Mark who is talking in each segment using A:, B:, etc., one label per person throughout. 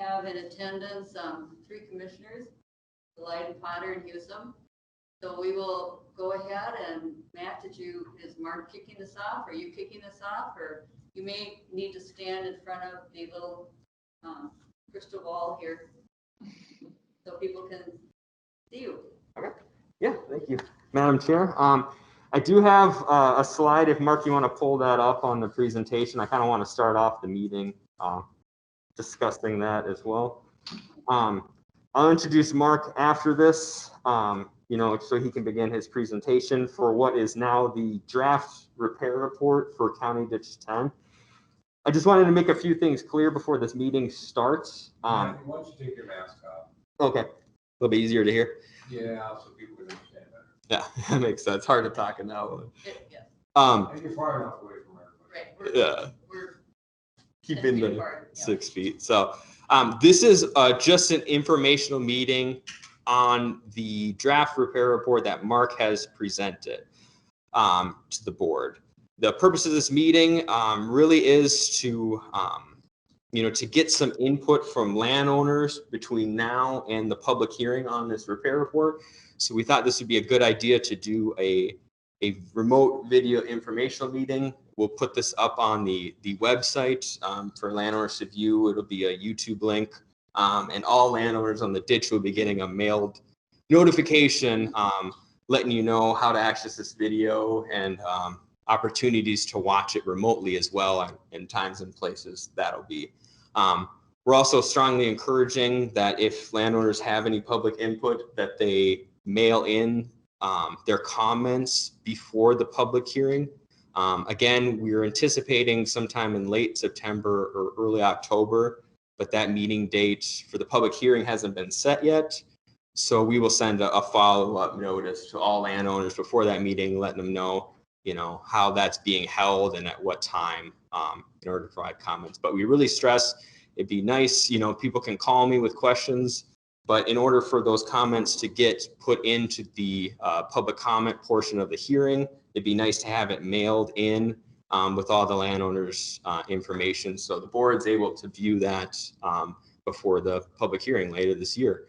A: have in attendance 3 commissioners, Delight, Potter, and Hewsome. So we will go ahead and Matt, is Mark kicking this off? Are you kicking this off? Or you may need to stand in front of the little crystal ball here so people can see you.
B: Okay. Yeah, thank you, Madam Chair. I do have a slide, if Mark, you want to pull that up on the presentation. I kind of want to start off the meeting discussing that as well. I'll introduce Mark after this, you know, so he can begin his presentation for what is now the draft repair report for County Ditch 10. I just wanted to make a few things clear before this meeting starts.
C: Why don't you take your mask off?
B: Okay, a little bit easier to hear.
C: Yeah, so people can understand better.
B: Yeah, that makes sense. Hard to talk in that one.
A: Yeah.
C: And you're far enough away from everybody.
A: Right. We're
B: keeping the 6 feet. So this is just an informational meeting on the draft repair report that Mark has presented to the board. The purpose of this meeting really is to, you know, to get some input from landowners between now and the public hearing on this repair report. So we thought this would be a good idea to do a remote video informational meeting. We'll put this up on the website for landowners to view. It'll be a YouTube link, and all landowners on the ditch will be getting a mailed notification letting you know how to access this video and opportunities to watch it remotely as well, and times and places that'll be. We're also strongly encouraging that if landowners have any public input, that they mail in their comments before the public hearing. Again, we're anticipating sometime in late September or early October, but that meeting date for the public hearing hasn't been set yet. So we will send a follow-up notice to all landowners before that meeting, letting them know, you know, how that's being held and at what time in order to provide comments. But we really stress it'd be nice, you know, people can call me with questions, but in order for those comments to get put into the public comment portion of the hearing, it'd be nice to have it mailed in with all the landowners' information, so the board's able to view that before the public hearing later this year.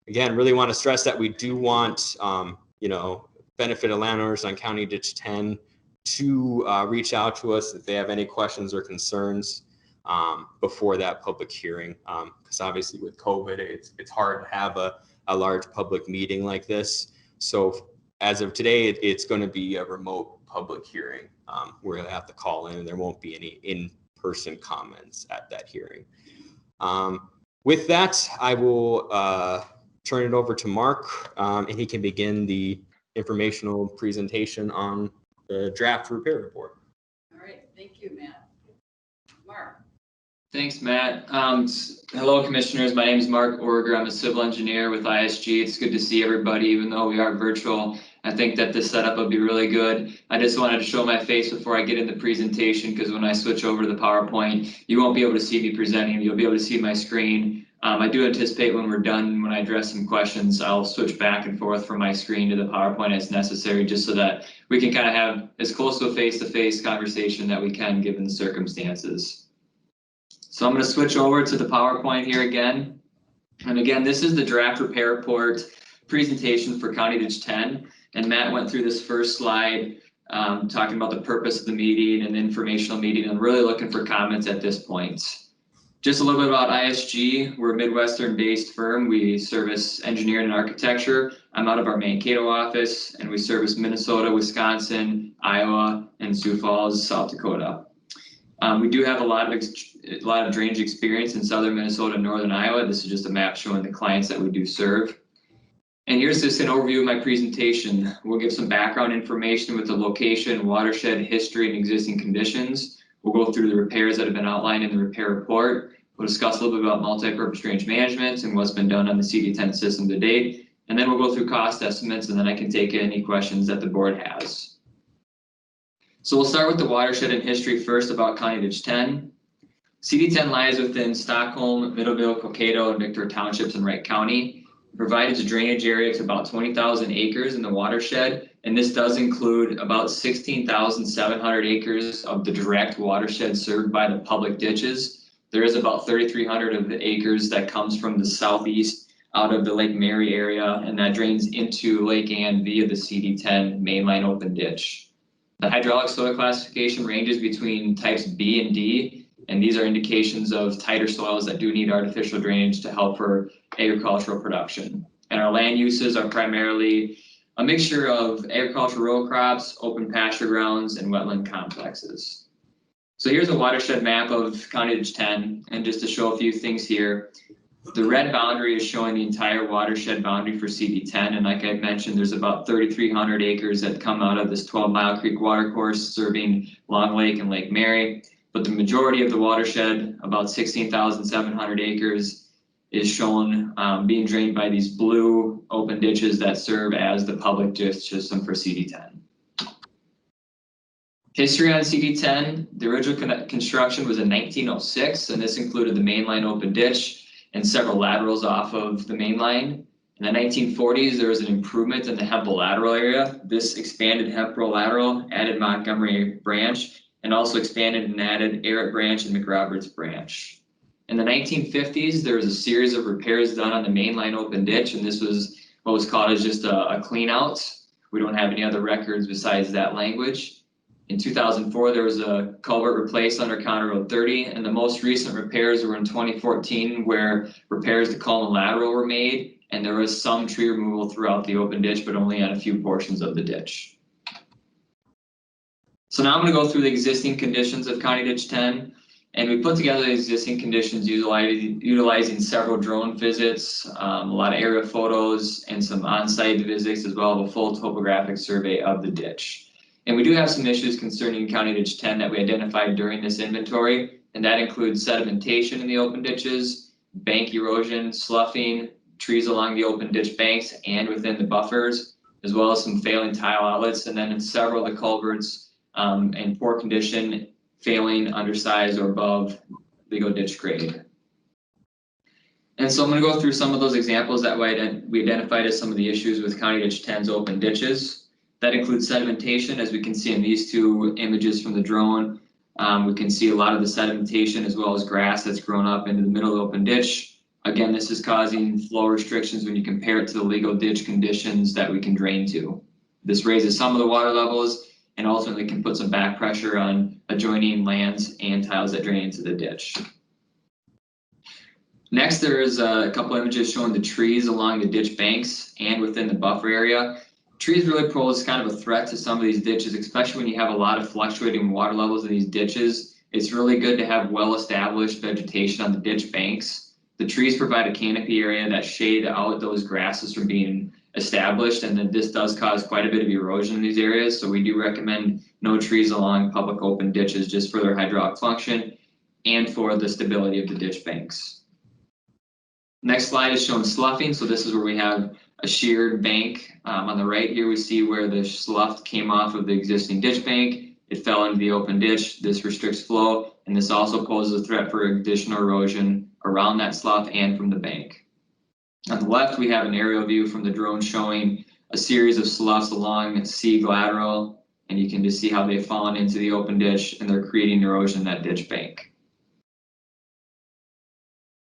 B: Again, really want to stress that we do want, you know, benefit of landowners on County Ditch 10 to reach out to us if they have any questions or concerns before that public hearing, because obviously with COVID, it's hard to have a large public meeting like this. So as of today, it's going to be a remote public hearing. We're going to have to call in, and there won't be any in-person comments at that hearing. With that, I will turn it over to Mark, and he can begin the informational presentation on the draft repair report.
A: All right, thank you, Matt. Mark.
D: Thanks, Matt. Hello, commissioners. My name is Mark Orger. I'm a civil engineer with ISG. It's good to see everybody, even though we are virtual. I think that this setup will be really good. I just wanted to show my face before I get in the presentation, because when I switch over to the PowerPoint, you won't be able to see me presenting. You'll be able to see my screen. I do anticipate when we're done, when I address some questions, I'll switch back and forth from my screen to the PowerPoint as necessary, just so that we can kind of have as close to a face-to-face conversation that we can given the circumstances. So I'm going to switch over to the PowerPoint here again. And again, this is the draft repair report presentation for County Ditch 10. And Matt went through this first slide talking about the purpose of the meeting and the informational meeting, and really looking for comments at this point. Just a little bit about ISG. We're a Midwestern-based firm. We service engineering and architecture. I'm out of our Mankato office, and we service Minnesota, Wisconsin, Iowa, and Sioux Falls, South Dakota. We do have a lot of drainage experience in southern Minnesota and northern Iowa. This is just a map showing the clients that we do serve. And here's just an overview of my presentation. We'll give some background information with the location, watershed, history, and existing conditions. We'll go through the repairs that have been outlined in the repair report. We'll discuss a little bit about multi-purpose drainage management and what's been done on the CD10 system to date. And then we'll go through cost estimates, and then I can take any questions that the board has. So we'll start with the watershed and history first about County Ditch 10. CD10 lies within Stockholm, Middleville, Cokato, and Victor Townships in Wright County. It provides a drainage area to about 20,000 acres in the watershed, and this does include about 16,700 acres of the direct watershed served by the public ditches. There is about 3,300 of the acres that comes from the southeast out of the Lake Mary area, and that drains into Lake Ann via the CD10 mainline open ditch. The hydraulic soil classification ranges between types B and D, and these are indications of tighter soils that do need artificial drainage to help for agricultural production. And our land uses are primarily a mixture of agricultural row crops, open pasture grounds, and wetland complexes. So here's a watershed map of County Ditch 10, and just to show a few things here, the red boundary is showing the entire watershed boundary for CD10, and like I mentioned, there's about 3,300 acres that come out of this 12-mile creek watercourse serving Long Lake and Lake Mary, but the majority of the watershed, about 16,700 acres, is shown being drained by these blue open ditches that serve as the public ditch system for CD10. History on CD10, the original construction was in 1906, and this included the mainline open ditch and several laterals off of the main line. In the 1940s, there was an improvement in the Hempel lateral area. This expanded Hempel lateral, added Montgomery branch, and also expanded and added Arrett branch and McRoberts branch. In the 1950s, there was a series of repairs done on the mainline open ditch, and this was what was called as just a clean out. We don't have any other records besides that language. In 2004, there was a culvert replaced under County Road 30, and the most recent repairs were in 2014, where repairs to Coleman Lateral were made, and there was some tree removal throughout the open ditch, but only on a few portions of the ditch. So now I'm going to go through the existing conditions of County Ditch 10, and we put together the existing conditions utilizing several drone visits, a lot of aerial photos, and some on-site visits, as well as a full topographic survey of the ditch. And we do have some issues concerning County Ditch 10 that we identified during this inventory, and that includes sedimentation in the open ditches, bank erosion, sloughing, trees along the open ditch banks and within the buffers, as well as some failing tile outlets, and then in several of the culverts in poor condition, failing, undersized, or above legal ditch grade. And so I'm going to go through some of those examples that we identified as some of the issues with County Ditch 10's open ditches. That includes sedimentation, as we can see in these two images from the drone. We can see a lot of the sedimentation as well as grass that's grown up into the middle of the open ditch. Again, this is causing flow restrictions when you compare it to the legal ditch conditions that we can drain to. This raises some of the water levels and ultimately can put some back pressure on adjoining lands and tiles that drain into the ditch. Next, there is a couple images showing the trees along the ditch banks and within the buffer area. Trees really pose kind of a threat to some of these ditches, especially when you have a lot of fluctuating water levels in these ditches. It's really good to have well-established vegetation on the ditch banks. The trees provide a canopy area that shade out those grasses from being established, and then this does cause quite a bit of erosion in these areas. So we do recommend no trees along public open ditches just for their hydraulic function and for the stability of the ditch banks. Next slide is showing sloughing. So this is where we have a sheared bank. On the right here, we see where the slough came off of the existing ditch bank. It fell into the open ditch. This restricts flow, and this also poses a threat for additional erosion around that slough and from the bank. On the left, we have an aerial view from the drone showing a series of sloughs along Sieg Lateral, and you can just see how they've fallen into the open ditch and they're creating erosion in that ditch bank.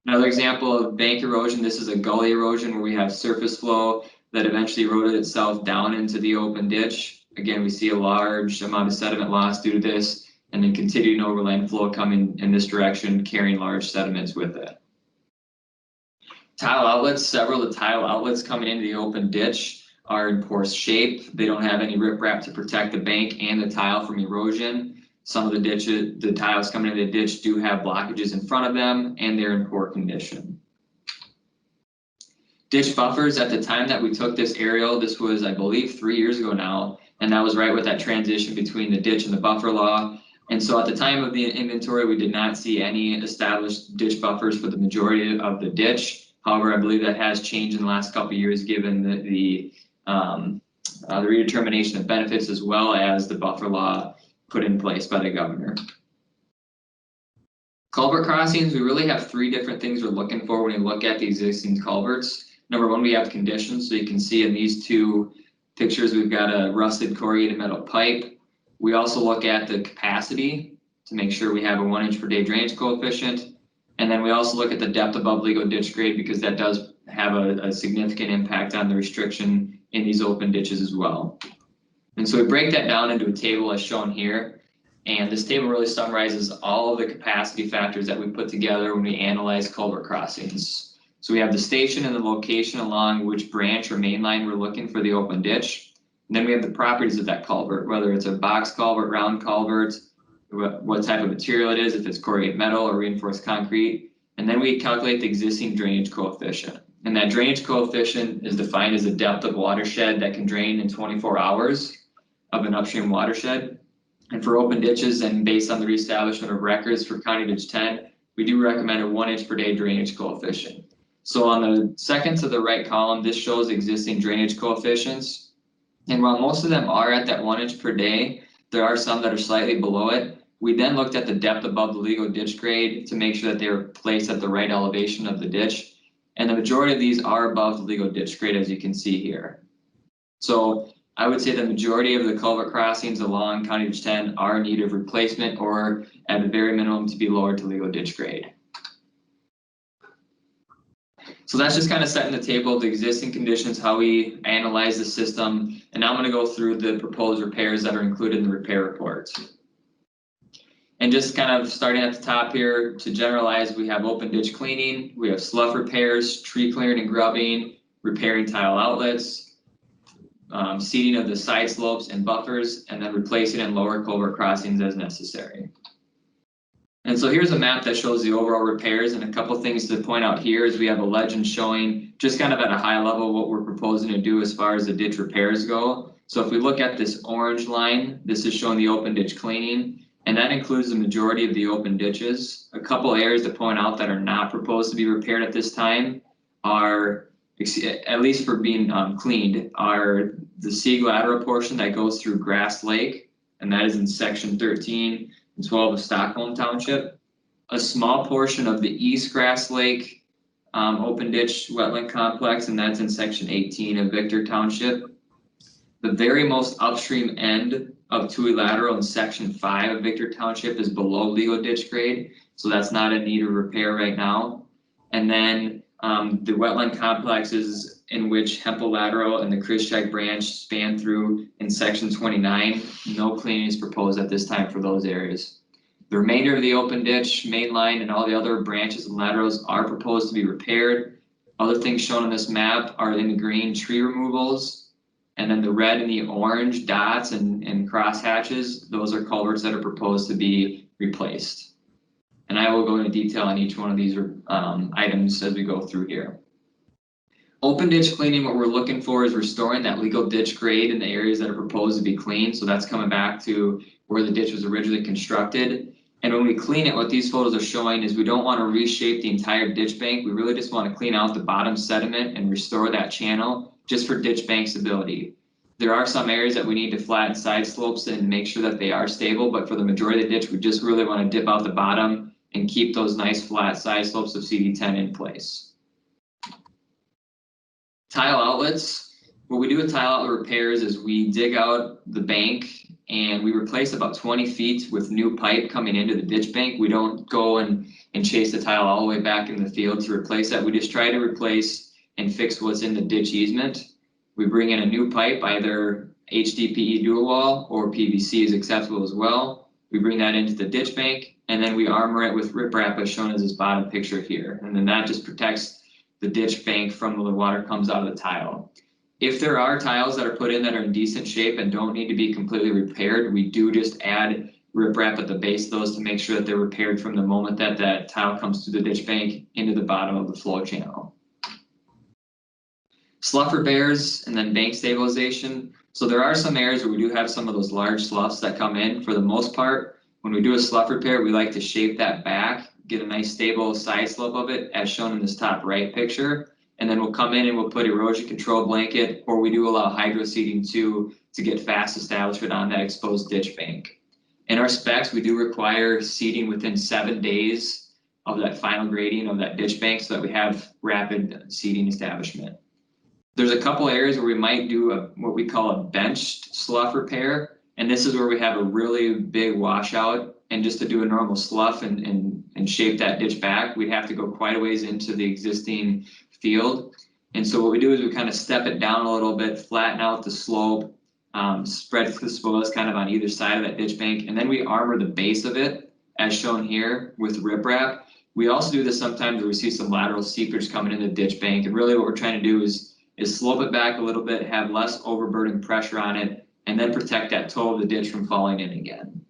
D: Another example of bank erosion, this is a gully erosion where we have surface flow that eventually eroded itself down into the open ditch. Again, we see a large amount of sediment loss due to this, and then continuing overland flow coming in this direction, carrying large sediments with it. Tile outlets, several of the tile outlets coming into the open ditch are in poor shape. They don't have any riprap to protect the bank and the tile from erosion. Some of the tiles coming into the ditch do have blockages in front of them, and they're in poor condition. Ditch buffers, at the time that we took this aerial, this was, I believe, 3 years ago now, and that was right with that transition between the ditch and the buffer law. And so at the time of the inventory, we did not see any established ditch buffers for the majority of the ditch. However, I believe that has changed in the last couple of years given the redetermination of benefits as well as the buffer law put in place by the governor. Culvert crossings, we really have three different things we're looking for when we look at the existing culverts. Number one, we have conditions. So you can see in these two pictures, we've got a rusted corrugated metal pipe. We also look at the capacity to make sure we have a 1 inch per day drainage coefficient. And then we also look at the depth above legal ditch grade because that does have a significant impact on the restriction in these open ditches as well. And so we break that down into a table as shown here. And this table really summarizes all of the capacity factors that we put together when we analyze culvert crossings. So we have the station and the location along which branch or main line we're looking for the open ditch. And then we have the properties of that culvert, whether it's a box culvert, round culvert, what type of material it is, if it's corrugated metal or reinforced concrete. And then we calculate the existing drainage coefficient. And that drainage coefficient is defined as the depth of watershed that can drain in 24 hours of an upstream watershed. And for open ditches and based on the reestablishment of records for County Ditch 10, we do recommend a 1 inch per day drainage coefficient. So on the second to the right column, this shows existing drainage coefficients. And while most of them are at that 1 inch per day, there are some that are slightly below it. We then looked at the depth above the legal ditch grade to make sure that they were placed at the right elevation of the ditch. And the majority of these are above the legal ditch grade, as you can see here. So I would say the majority of the culvert crossings along County Ditch 10 are in need of replacement or at a very minimum to be lowered to legal ditch grade. So that's just kind of setting the table of the existing conditions, how we analyze the system. And now I'm going to go through the proposed repairs that are included in the repair report. And just kind of starting at the top here, to generalize, we have open ditch cleaning, we have slough repairs, tree clearing and grubbing, repairing tile outlets, seeding of the side slopes and buffers, and then replacing and lower culvert crossings as necessary. And so here's a map that shows the overall repairs, and a couple things to point out here is we have a legend showing just kind of at a high level what we're proposing to do as far as the ditch repairs go. So if we look at this orange line, this is showing the open ditch cleaning, and that includes the majority of the open ditches. A couple areas to point out that are not proposed to be repaired at this time are, at least for being cleaned, are the Sieg lateral portion that goes through Grass Lake, and that is in section 13 and 12 of Stockholm Township. A small portion of the East Grass Lake open ditch wetland complex, and that's in section 18 of Victor Township. The very most upstream end of Tuey lateral in section 5 of Victor Township is below legal ditch grade, so that's not in need of repair right now. And then the wetland complexes in which Hempel lateral and the Krischak branch span through in section 29, no cleaning is proposed at this time for those areas. The remainder of the open ditch, main line, and all the other branches and laterals are proposed to be repaired. Other things shown on this map are in the green tree removals, and then the red and the orange dots and cross hatches, those are culverts that are proposed to be replaced. And I will go into detail on each one of these items as we go through here. Open ditch cleaning, what we're looking for is restoring that legal ditch grade in the areas that are proposed to be cleaned. So that's coming back to where the ditch was originally constructed. And when we clean it, what these photos are showing is we don't want to reshape the entire ditch bank. We really just want to clean out the bottom sediment and restore that channel just for ditch bank stability. There are some areas that we need to flatten side slopes and make sure that they are stable, but for the majority of the ditch, we just really want to dip out the bottom and keep those nice flat side slopes of CD10 in place. Tile outlets. What we do with tile outlet repairs is we dig out the bank and we replace about 20 feet with new pipe coming into the ditch bank. We don't go and chase the tile all the way back in the field to replace that. We just try to replace and fix what's in the ditch easement. We bring in a new pipe, either HDPE dual wall or PVC is acceptable as well. We bring that into the ditch bank, and then we armor it with riprap as shown as this bottom picture here. And then that just protects the ditch bank from when the water comes out of the tile. If there are tiles that are put in that are in decent shape and don't need to be completely repaired, we do just add riprap at the base of those to make sure that they're repaired from the moment that that tile comes through the ditch bank into the bottom of the flow channel. Slough repairs and then bank stabilization. So there are some areas where we do have some of those large sloughs that come in. For the most part, when we do a slough repair, we like to shape that back, get a nice stable side slope of it as shown in this top right picture. And then we'll come in and we'll put erosion control blanket, or we do allow hydro seeding too to get fast establishment on that exposed ditch bank. In our specs, we do require seeding within 7 days of that final grading of that ditch bank so that we have rapid seeding establishment. There's a couple areas where we might do what we call a benched slough repair. And this is where we have a really big washout and just to do a normal slough and shape that ditch back, we'd have to go quite a ways into the existing field. And so what we do is we kind of step it down a little bit, flatten out the slope, spread the spoils kind of on either side of that ditch bank, and then we armor the base of it, as shown here with riprap. We also do this sometimes where we see some lateral seepage coming in the ditch bank, and really what we're trying to do is slope it back a little bit, have less overburden pressure on it, and then protect that toe of the ditch from falling in again.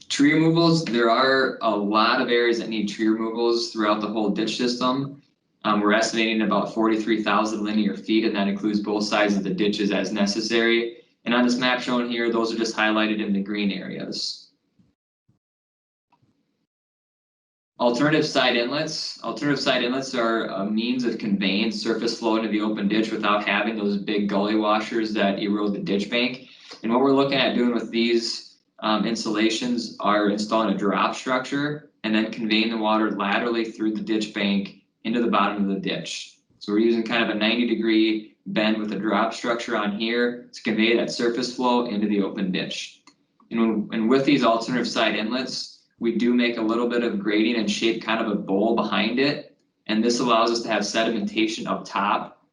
D: Tree removals, there are a lot of areas that need tree removals throughout the whole ditch system. We're estimating about 43,000 linear feet, and that includes both sides of the ditches as necessary. And on this map shown here, those are just highlighted in the green areas. Alternative side inlets. Alternative side inlets are a means of conveying surface flow into the open ditch without having those big gully washers that erode the ditch bank. And what we're looking at doing with these installations are installing a drop structure and then conveying the water laterally through the ditch bank into the bottom of the ditch. So we're using kind of a 90-degree bend with a drop structure on here to convey that surface flow into the open ditch. And with these alternative side inlets, we do make a little bit of grading and shape kind of a bowl behind it. And this allows us to have sedimentation up top,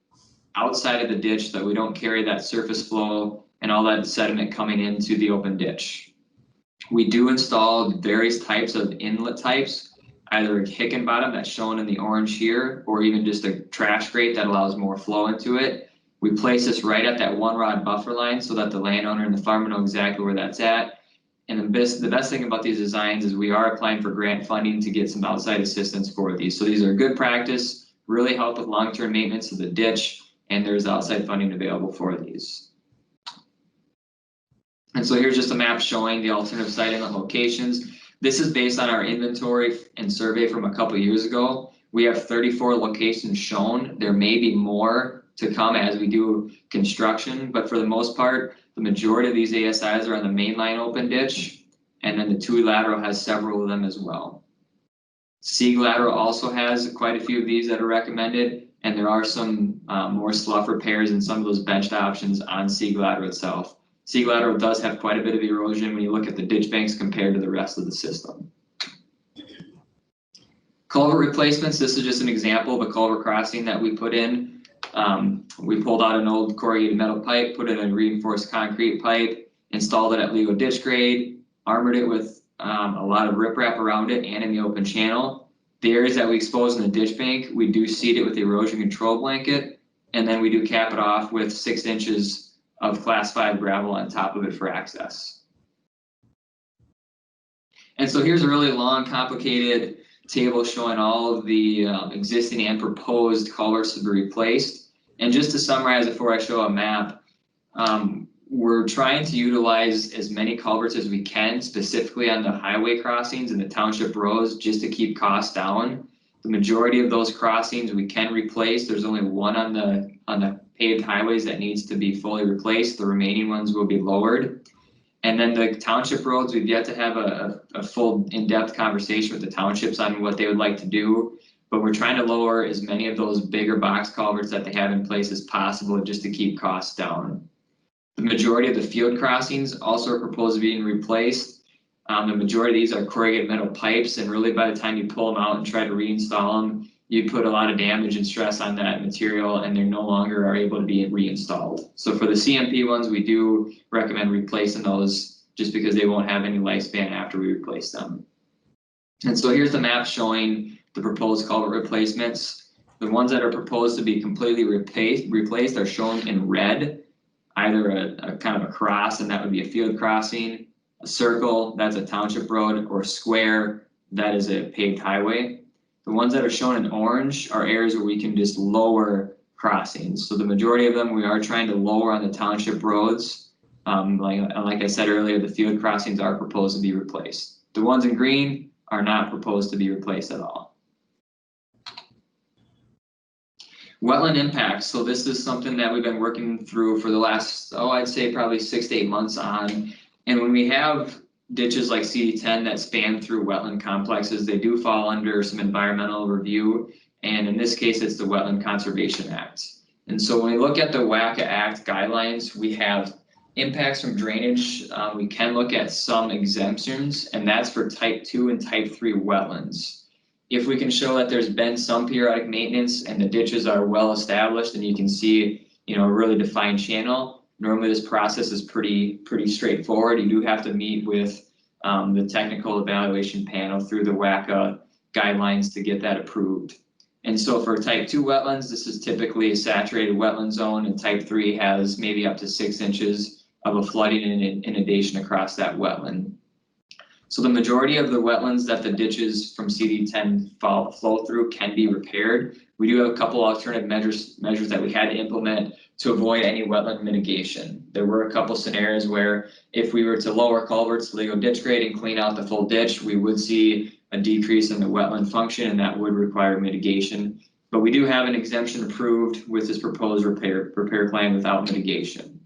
D: outside of the ditch, so that we don't carry that surface flow and all that sediment coming into the open ditch. We do install various types of inlet types, either a Hickenbottom that's shown in the orange here, or even just a trash grate that allows more flow into it. We place this right at that 1-rod buffer line so that the landowner and the farmer know exactly where that's at. And the best thing about these designs is we are applying for grant funding to get some outside assistance for these. So these are good practice, really help with long-term maintenance of the ditch, and there's outside funding available for these. And so here's just a map showing the alternative site inlet locations. This is based on our inventory and survey from a couple years ago. We have 34 locations shown. There may be more to come as we do construction, but for the most part, the majority of these ASIs are on the mainline open ditch, and then the Tuey lateral has several of them as well. Sieg lateral also has quite a few of these that are recommended, and there are some more slough repairs and some of those benched options on Sieg lateral itself. Sieg lateral does have quite a bit of erosion when you look at the ditch banks compared to the rest of the system. Culvert replacements, this is just an example of a culvert crossing that we put in. We pulled out an old corrugated metal pipe, put in a reinforced concrete pipe, installed it at legal ditch grade, armored it with a lot of riprap around it and in the open channel. The areas that we expose in the ditch bank, we do seed it with the erosion control blanket, and then we do cap it off with 6 inches of class 5 gravel on top of it for access. And so here's a really long, complicated table showing all of the existing and proposed culverts to be replaced. And just to summarize before I show a map, we're trying to utilize as many culverts as we can, specifically on the highway crossings and the township roads, just to keep costs down. The majority of those crossings we can replace. There's only one on the paved highways that needs to be fully replaced. The remaining ones will be lowered. And then the township roads, we've yet to have a full in-depth conversation with the townships on what they would like to do, but we're trying to lower as many of those bigger box culverts that they have in place as possible just to keep costs down. The majority of the field crossings also are proposed to being replaced. The majority of these are corrugated metal pipes, and really by the time you pull them out and try to reinstall them, you put a lot of damage and stress on that material, and they no longer are able to be reinstalled. So for the CMP ones, we do recommend replacing those just because they won't have any lifespan after we replace them. And so here's the map showing the proposed culvert replacements. The ones that are proposed to be completely replaced are shown in red, either a kind of a cross, and that would be a field crossing, a circle, that's a township road, or a square, that is a paved highway. The ones that are shown in orange are areas where we can just lower crossings. So the majority of them we are trying to lower on the township roads. Like I said earlier, the field crossings are proposed to be replaced. The ones in green are not proposed to be replaced at all. Wetland impacts. So this is something that we've been working through for the last, I'd say probably 6 to 8 months on. And when we have ditches like CD10 that span through wetland complexes, they do fall under some environmental review. And in this case, it's the Wetland Conservation Act. And so when we look at the WACA Act guidelines, we have Impacts from drainage, we can look at some exemptions, and that's for type 2 and type 3 wetlands. If we can show that there's been some periodic maintenance and the ditches are well established and you can see, a really defined channel, normally this process is pretty straightforward. You do have to meet with the technical evaluation panel through the WACA guidelines to get that approved. And so for type 2 wetlands, this is typically a saturated wetland zone, and type 3 has maybe up to 6 inches of a flooding inundation across that wetland. So the majority of the wetlands that the ditches from CD10 flow through can be repaired. We do have a couple alternative measures that we had to implement to avoid any wetland mitigation. There were a couple scenarios where if we were to lower culverts to legal ditch grade and clean out the full ditch, we would see a decrease in the wetland function, and that would require mitigation. But we do have an exemption approved with this proposed repair plan without mitigation.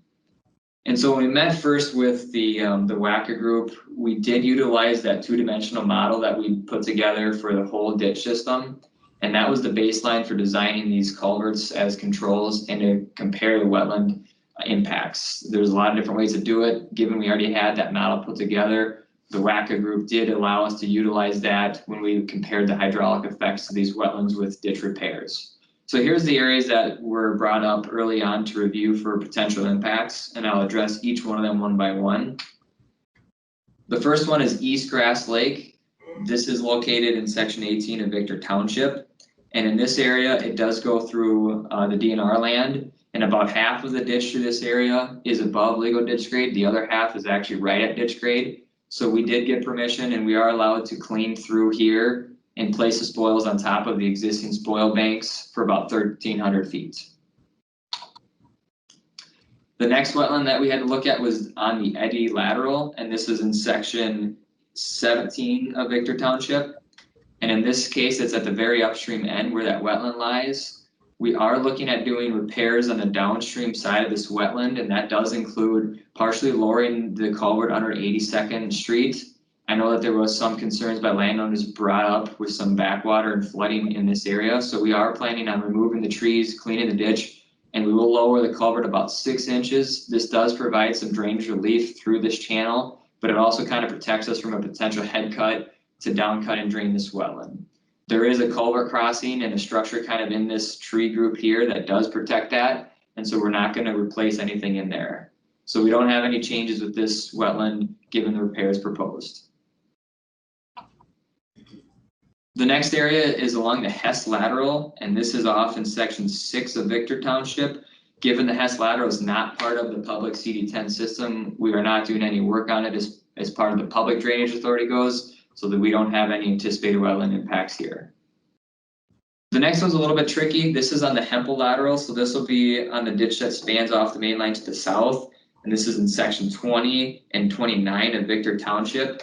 D: And so when we met first with the WACA group, we did utilize that two-dimensional model that we put together for the whole ditch system. And that was the baseline for designing these culverts as controls and to compare the wetland impacts. There's a lot of different ways to do it. Given we already had that model put together, the WACA group did allow us to utilize that when we compared the hydraulic effects of these wetlands with ditch repairs. So here's the areas that were brought up early on to review for potential impacts, and I'll address each one of them one by one. The first one is East Grass Lake. This is located in section 18 of Victor Township. And in this area, it does go through the DNR land, and about half of the ditch through this area is above legal ditch grade. The other half is actually right at ditch grade. So we did get permission, and we are allowed to clean through here and place the spoils on top of the existing spoil banks for about 1,300 feet. The next wetland that we had to look at was on the Eddy Lateral, and this is in section 17 of Victor Township. And in this case, it's at the very upstream end where that wetland lies. We are looking at doing repairs on the downstream side of this wetland, and that does include partially lowering the culvert under 82nd Street. I know that there was some concerns by landowners brought up with some backwater and flooding in this area. So we are planning on removing the trees, cleaning the ditch, and we will lower the culvert about 6 inches. This does provide some drainage relief through this channel, but it also kind of protects us from a potential head cut to down cut and drain this wetland. There is a culvert crossing and a structure kind of in this tree group here that does protect that. And so we're not going to replace anything in there. So we don't have any changes with this wetland given the repairs proposed. The next area is along the Hess Lateral, and this is off in section 6 of Victor Township. Given the Hess Lateral is not part of the public CD10 system, we are not doing any work on it as part of the public drainage authority goes, so that we don't have any anticipated wetland impacts here. The next one's a little bit tricky. This is on the Hempel Lateral, so this will be on the ditch that spans off the main line to the south, and this is in section 20 and 29 of Victor Township.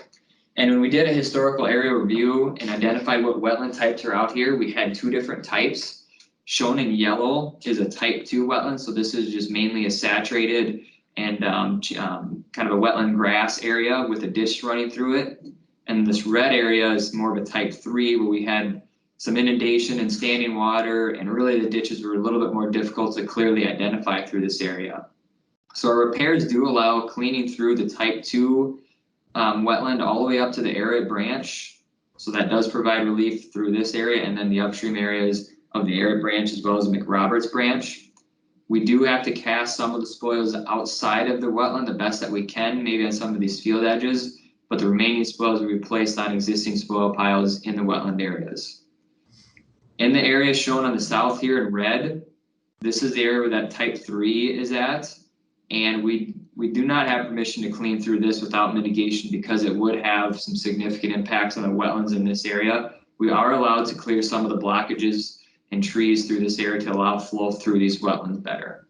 D: And when we did a historical area review and identified what wetland types are out here, we had 2 different types. Shown in yellow is a type 2 wetland, so this is just mainly a saturated and kind of a wetland grass area with a ditch running through it. And this red area is more of a type 3 where we had some inundation and standing water, and really the ditches were a little bit more difficult to clearly identify through this area. So our repairs do allow cleaning through the type 2 wetland all the way up to the area branch. So that does provide relief through this area and then the upstream areas of the area branch as well as McRoberts branch. We do have to cast some of the spoils outside of the wetland the best that we can, maybe on some of these field edges, but the remaining spoils will be placed on existing spoil piles in the wetland areas. In the area shown on the south here in red, this is the area where that type 3 is at, and we do not have permission to clean through this without mitigation because it would have some significant impacts on the wetlands in this area. We are allowed to clear some of the blockages and trees through this area to allow flow through these wetlands better.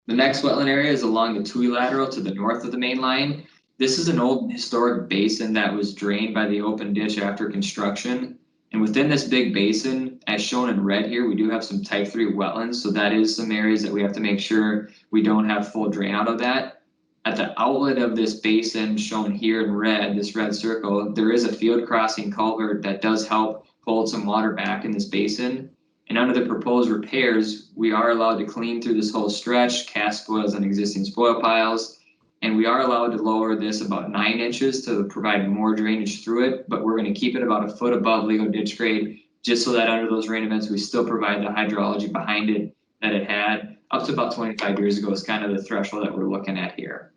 D: The next wetland area is along the Tuey Lateral to the north of the main line. This is an old historic basin that was drained by the open ditch after construction. And within this big basin, as shown in red here, we do have some type 3 wetlands. So that is some areas that we have to make sure we don't have full drain out of that. At the outlet of this basin shown here in red, this red circle, there is a field crossing culvert that does help hold some water back in this basin. And under the proposed repairs, we are allowed to clean through this whole stretch, cast spoils and existing spoil piles. And we are allowed to lower this about 9 inches to provide more drainage through it, but we're going to keep it about a foot above legal ditch grade, just so that under those rain events, we still provide the hydrology behind it that it had up to about 25 years ago is kind of the threshold that we're looking at here.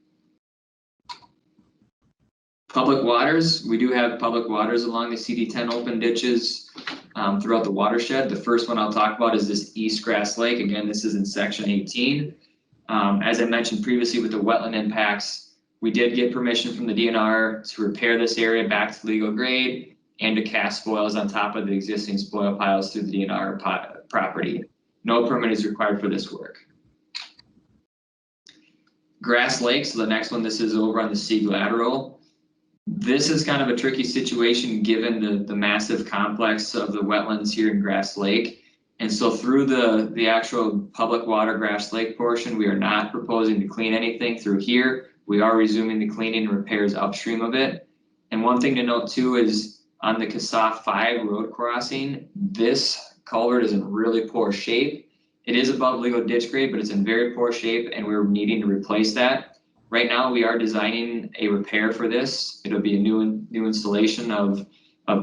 D: Public waters, we do have public waters along the CD10 open ditches throughout the watershed. The first one I'll talk about is this East Grass Lake. Again, this is in section 18. As I mentioned previously with the wetland impacts, we did get permission from the DNR to repair this area back to legal grade and to cast spoils on top of the existing spoil piles through the DNR property. No permit is required for this work. Grass Lake, so the next one, this is over on the Sieg Lateral. This is kind of a tricky situation given the massive complex of the wetlands here in Grass Lake. And so through the actual public water Grass Lake portion, we are not proposing to clean anything through here. We are resuming the cleaning and repairs upstream of it. And one thing to note too is on the Casaf 5 road crossing, this culvert is in really poor shape. It is above legal ditch grade, but it's in very poor shape and we're needing to replace that. Right now we are designing a repair for this. It'll be a new installation of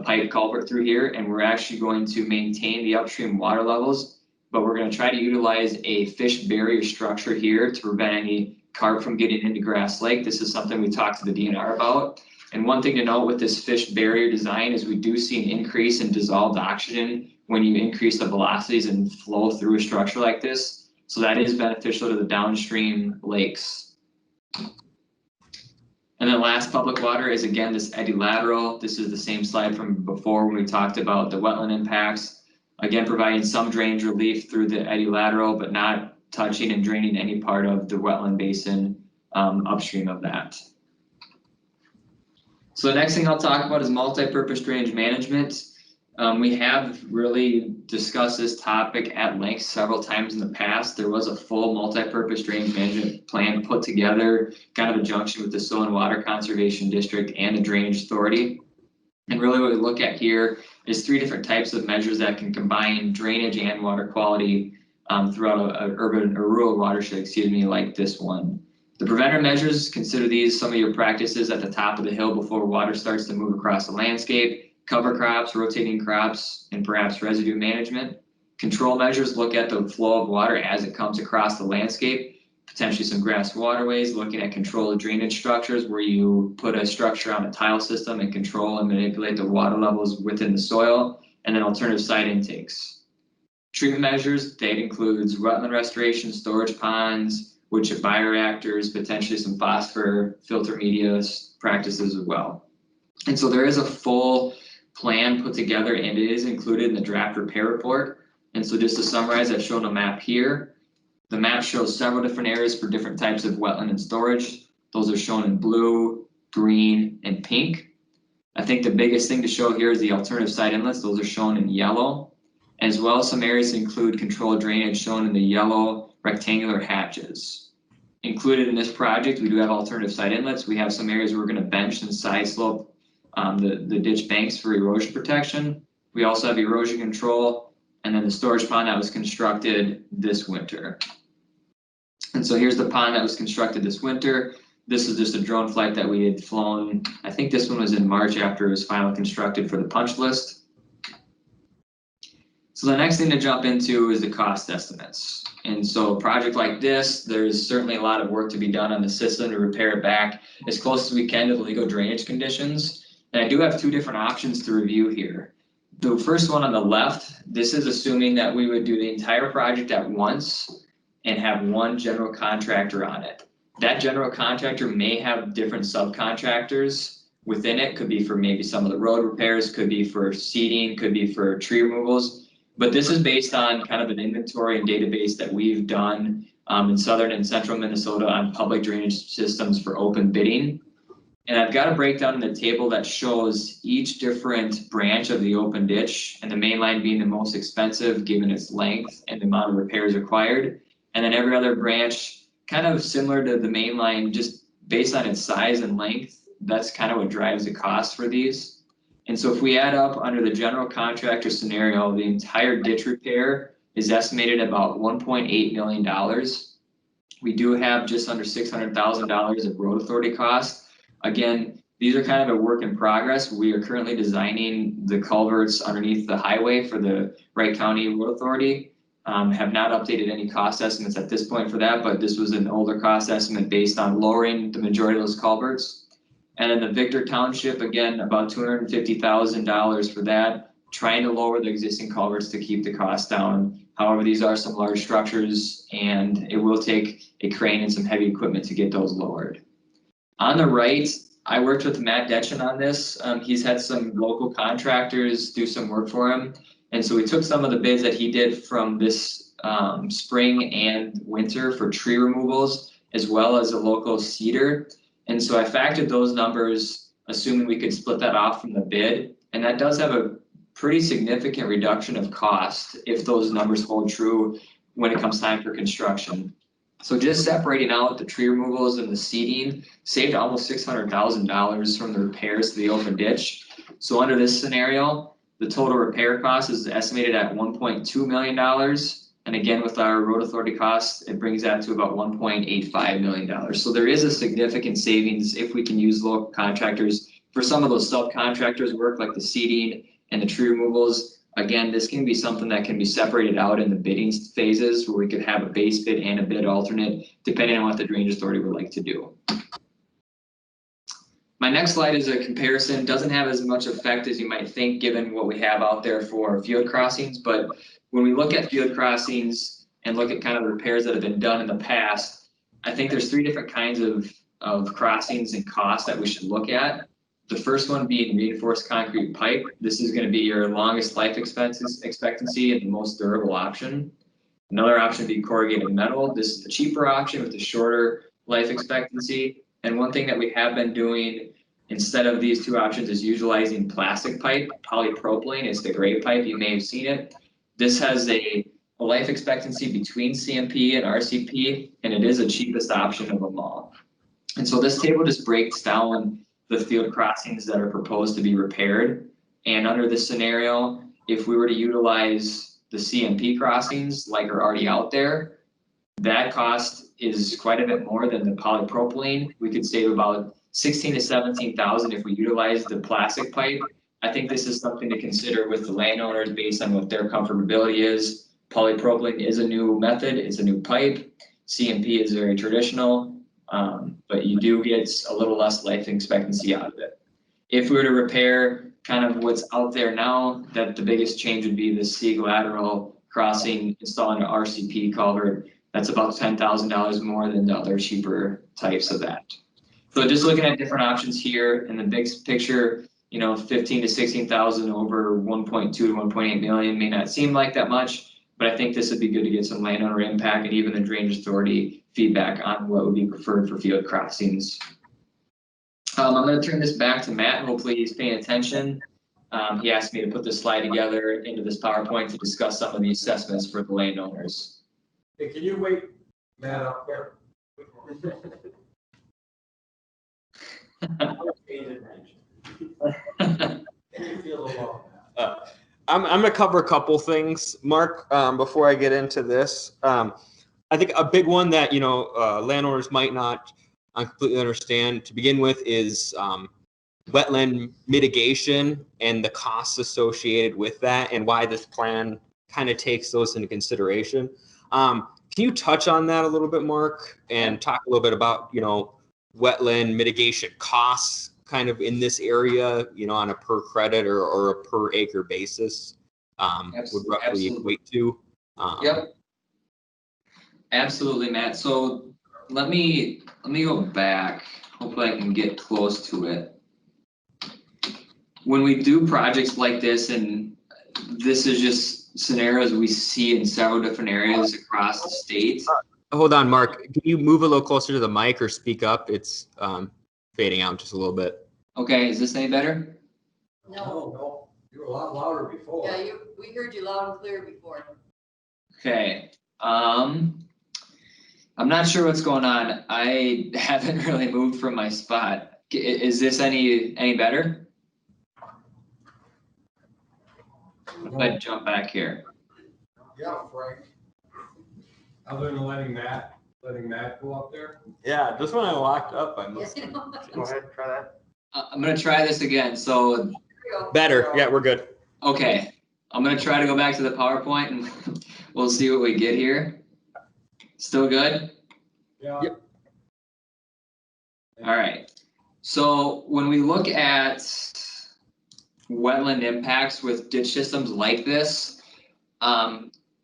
D: pipe culvert through here, and we're actually going to maintain the upstream water levels, but we're going to try to utilize a fish barrier structure here to prevent any carp from getting into Grass Lake. This is something we talked to the DNR about. And one thing to note with this fish barrier design is we do see an increase in dissolved oxygen when you increase the velocities and flow through a structure like this. So that is beneficial to the downstream lakes. And then last public water is again this eddy lateral. This is the same slide from before when we talked about the wetland impacts. Again, providing some drainage relief through the eddy lateral, but not touching and draining any part of the wetland basin upstream of that. So the next thing I'll talk about is multi-purpose drainage management. We have really discussed this topic at length several times in the past. There was a full multi-purpose drainage management plan put together, kind of a junction with the Soil and Water Conservation District and the Drainage Authority. And really what we look at here is 3 different types of measures that can combine drainage and water quality throughout an urban or rural watershed, like this one. The preventer measures, consider these some of your practices at the top of the hill before water starts to move across the landscape. Cover crops, rotating crops, and perhaps residue management. Control measures look at the flow of water as it comes across the landscape, potentially some grass waterways, looking at controlled drainage structures where you put a structure on a tile system and control and manipulate the water levels within the soil, and then alternative site intakes. Treatment measures, that includes wetland restoration, storage ponds, wood chip bioreactors, potentially some phosphor filter media practices as well. And so there is a full plan put together and it is included in the draft repair report. And so just to summarize, I've shown a map here. The map shows several different areas for different types of wetland and storage. Those are shown in blue, green, and pink. I think the biggest thing to show here is the alternative site inlets. Those are shown in yellow, as well as some areas that include controlled drainage shown in the yellow rectangular hatches. Included in this project, we do have alternative site inlets. We have some areas where we're going to bench and side slope the ditch banks for erosion protection. We also have erosion control, and then the storage pond that was constructed this winter. And so here's the pond that was constructed this winter. This is just a drone flight that we had flown. I think this one was in March after it was finally constructed for the punch list. So the next thing to jump into is the cost estimates. And so a project like this, there's certainly a lot of work to be done on the system to repair it back as close as we can to the legal drainage conditions. And I do have 2 different options to review here. The first one on the left, this is assuming that we would do the entire project at once and have one general contractor on it. That general contractor may have different subcontractors within it. Could be for maybe some of the road repairs, could be for seeding, could be for tree removals. But this is based on kind of an inventory and database that we've done in southern and central Minnesota on public drainage systems for open bidding. And I've got a breakdown in the table that shows each different branch of the open ditch, and the main line being the most expensive given its length and the amount of repairs required. And then every other branch kind of similar to the main line, just based on its size and length. That's kind of what drives the cost for these. And so if we add up under the general contractor scenario, the entire ditch repair is estimated at about $1.8 million. We do have just under $600,000 of road authority costs. Again, these are kind of a work in progress. We are currently designing the culverts underneath the highway for the Wright County Road Authority. Have not updated any cost estimates at this point for that, but this was an older cost estimate based on lowering the majority of those culverts. And in the Victor Township, again, about $250,000 for that, trying to lower the existing culverts to keep the cost down. However, these are some large structures and it will take a crane and some heavy equipment to get those lowered. On the right, I worked with Matt Detchen on this. He's had some local contractors do some work for him. And so we took some of the bids that he did from this spring and winter for tree removals, as well as a local cedar. And so I factored those numbers, assuming we could split that off from the bid. And that does have a pretty significant reduction of cost if those numbers hold true when it comes time for construction. So just separating out the tree removals and the seeding saved almost $600,000 from the repairs to the open ditch. So under this scenario, the total repair cost is estimated at $1.2 million. And again, with our road authority costs, it brings that to about $1.85 million. So there is a significant savings if we can use local contractors for some of those subcontractors work like the seeding and the tree removals. Again, this can be something that can be separated out in the bidding phases where we could have a base bid and a bid alternate, depending on what the drainage authority would like to do. My next slide is a comparison. Doesn't have as much effect as you might think given what we have out there for field crossings, but when we look at field crossings and look at kind of the repairs that have been done in the past, I think there's three different kinds of crossings and costs that we should look at. The first one being reinforced concrete pipe. This is going to be your longest life expectancy and the most durable option. Another option would be corrugated metal. This is the cheaper option with the shorter life expectancy. And one thing that we have been doing instead of these two options is utilizing plastic pipe. Polypropylene is the gray pipe. You may have seen it. This has a life expectancy between CMP and RCP, and it is the cheapest option of them all. And so this table just breaks down the field crossings that are proposed to be repaired. And under this scenario, if we were to utilize the CMP crossings like are already out there, that cost is quite a bit more than the polypropylene. We could save about 16 to 17,000 if we utilize the plastic pipe. I think this is something to consider with the landowners based on what their comfortability is. Polypropylene is a new method, it's a new pipe. CMP is very traditional. But you do get a little less life expectancy out of it. If we were to repair kind of what's out there now, that the biggest change would be the Sieg lateral crossing, installing an RCP culvert. That's about $10,000 more than the other cheaper types of that. So just looking at different options here in the big picture, you know, 15 to 16,000 over 1.2 to 1.8 million may not seem like that much, but I think this would be good to get some landowner impact and even the drainage authority feedback on what would be preferred for field crossings. I'm going to turn this back to Matt. Hopefully he's paying attention. He asked me to put this slide together into this PowerPoint to discuss some of the assessments for the landowners.
C: Hey, can you wait Matt up there?
B: I'm going to cover a couple things, Mark, before I get into this. I think a big one that, you know, landowners might not completely understand to begin with is wetland mitigation and the costs associated with that and why this plan kind of takes those into consideration. Can you touch on that a little bit, Mark, and talk a little bit about, you know, wetland mitigation costs kind of in this area, you know, on a per credit or a per acre basis would roughly equate to?
D: Yep. Absolutely, Matt. So let me go back. Hopefully I can get close to it. When we do projects like this, and this is just scenarios we see in several different areas across the state.
B: Hold on, Mark. Can you move a little closer to the mic or speak up? It's fading out just a little bit.
D: Okay, is this any better?
C: No, you were a lot louder before.
A: Yeah, we heard you loud and clear before.
D: Okay. I'm not sure what's going on. I haven't really moved from my spot. Is this any better? if I jump back here.
C: Yeah, Frank. Other than letting Matt go up there?
B: Yeah, just when I walked up, I
A: Yes,
B: missed.
C: Go ahead, try that.
D: I'm gonna try this again. So,
B: Better. Yeah, we're good.
D: okay, I'm gonna try to go back to the PowerPoint and we'll see what we get here. Still good?
C: Yeah.
B: Yep.
D: All right. So when we look at wetland impacts with ditch systems like this,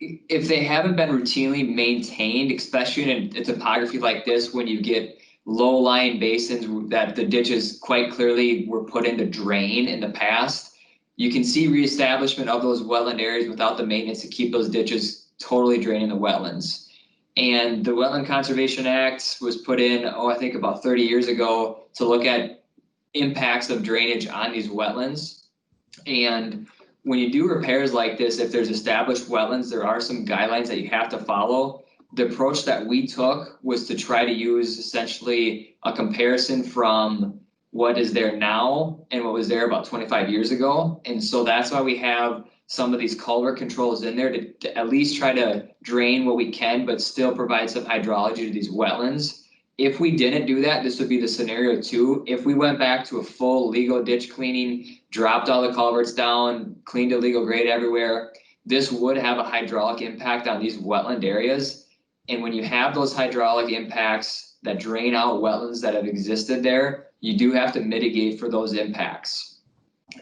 D: if they haven't been routinely maintained, especially in a topography like this, when you get low-lying basins that the ditches quite clearly were put in to drain in the past, you can see reestablishment of those wetland areas without the maintenance to keep those ditches totally draining the wetlands. And the Wetland Conservation Act was put in, I think about 30 years ago to look at impacts of drainage on these wetlands. And when you do repairs like this, if there's established wetlands, there are some guidelines that you have to follow. The approach that we took was to try to use essentially a comparison from what is there now and what was there about 25 years ago. And so that's why we have some of these culvert controls in there to at least try to drain what we can, but still provide some hydrology to these wetlands. If we didn't do that, this would be the scenario two. If we went back to a full legal ditch cleaning, dropped all the culverts down, cleaned a legal grade everywhere, this would have a hydraulic impact on these wetland areas. And when you have those hydraulic impacts that drain out wetlands that have existed there, you do have to mitigate for those impacts.